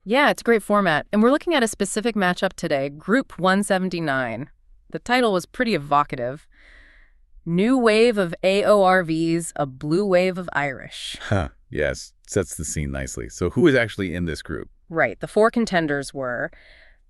Yeah, it's a great format. And we're looking at a specific matchup today, Group 179. The title was pretty evocative. New wave of AORVs, a blue wave of Irish. Huh, yes, sets the scene nicely. So who is actually in this group? Right, the four contenders were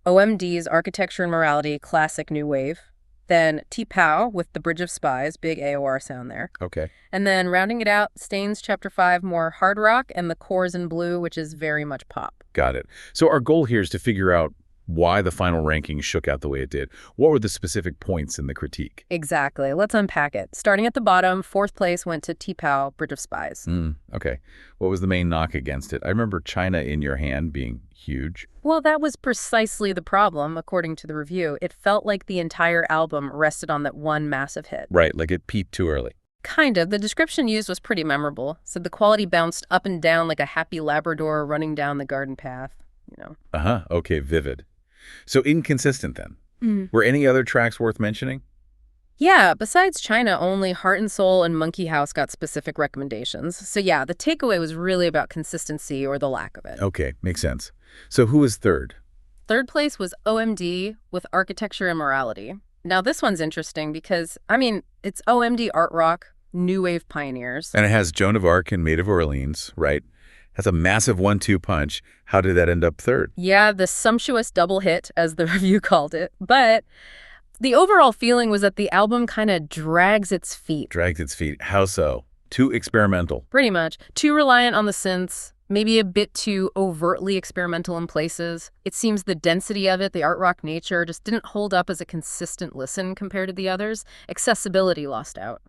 O.M.D's Architecture and Morality, classic new wave. Then T-Pow with The Bridge of Spies, big AOR sound there. Okay. And then rounding it out, Stains Chapter 5, more hard rock, and the Corrs in blue, which is very much pop. Got it. So our goal here is to figure out why the final ranking shook out the way it did. What were the specific points in the critique? Exactly. Let's unpack it. Starting at the bottom, fourth place went to T-Pow, Bridge of Spies. Okay. What was the main knock against it? I remember China in Your Hand being huge. Well, that was precisely the problem, according to the review. It felt like the entire album rested on that one massive hit. Right, like it peaked too early. Kind of. The description used was pretty memorable. Said the quality bounced up and down like a happy Labrador running down the garden path, you know. Uh-huh. Okay, vivid. So inconsistent then. Were any other tracks worth mentioning? Yeah, besides China, only Heart and Soul and Monkey House got specific recommendations. So yeah, the takeaway was really about consistency or the lack of it. Okay, makes sense. So who was third? Third place was O.M.D. with Architecture and Morality. Now this one's interesting because, it's O.M.D. art rock, new wave pioneers. And it has Joan of Arc and Maid of Orleans, right? That's a massive 1-2 punch. How did that end up third? Yeah, the sumptuous double hit, as the review called it. But the overall feeling was that the album kind of drags its feet. Dragged its feet. How so? Too experimental. Pretty much. Too reliant on the synths, maybe a bit too overtly experimental in places. It seems the density of it, the art rock nature, just didn't hold up as a consistent listen compared to the others. Accessibility lost out.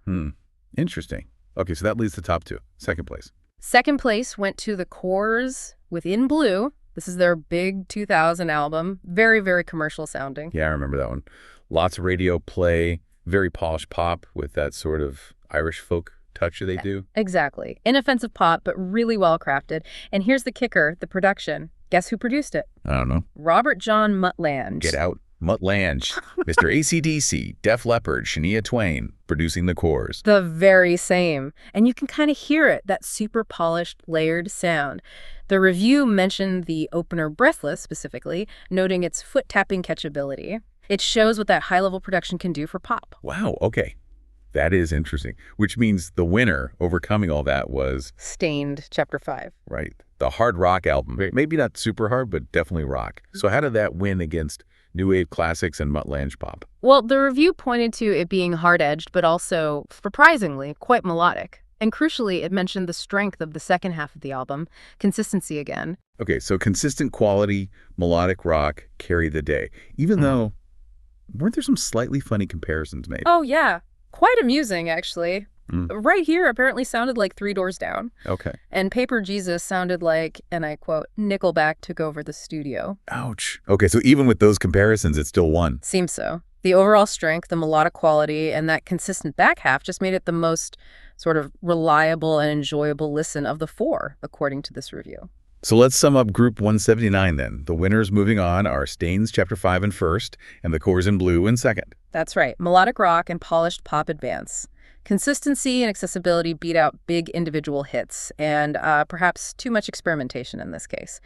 Interesting. Okay, so that leads to top two. Second place. Second place went to the Corrs with In Blue. This is their big 2000 album. Very, very commercial sounding. Yeah, I remember that one. Lots of radio play, very polished pop with that sort of Irish folk touch they do. Exactly. Inoffensive pop, but really well crafted. And here's the kicker, the production. Guess who produced it? I don't know. Robert John Mutt-Lange. Get out. Mutt-Lange, Mr. AC/DC, Def Leppard, Shania Twain, producing the Corrs. The very same. And you can kind of hear it, that super polished, layered sound. The review mentioned the opener Breathless specifically, noting its foot-tapping catchability. It shows what that high-level production can do for pop. Wow, okay. That is interesting. Which means the winner, overcoming all that, was... Stained, Chapter 5. Right. The hard rock album. Maybe not super hard, but definitely rock. So how did that win against new wave classics and Mutt-Lange pop? Well, the review pointed to it being hard-edged, but also, surprisingly, quite melodic. And crucially, it mentioned the strength of the second half of the album, consistency again. Okay, so consistent quality, melodic rock carried the day. Even though, weren't there some slightly funny comparisons made? Oh, yeah. Quite amusing, actually. Right Here apparently sounded like Three Doors Down. Okay. And Paper Jesus sounded like, and I quote, Nickelback took over the studio. Ouch. Okay, so even with those comparisons, it still won. Seems so. The overall strength, the melodic quality, and that consistent back half just made it the most sort of reliable and enjoyable listen of the four, according to this review. So let's sum up Group 179 then. The winners moving on are Stains Chapter 5 in first, and the Corrs in Blue in second. That's right. Melodic rock and polished pop advance. Consistency and accessibility beat out big individual hits, and perhaps too much experimentation in this case.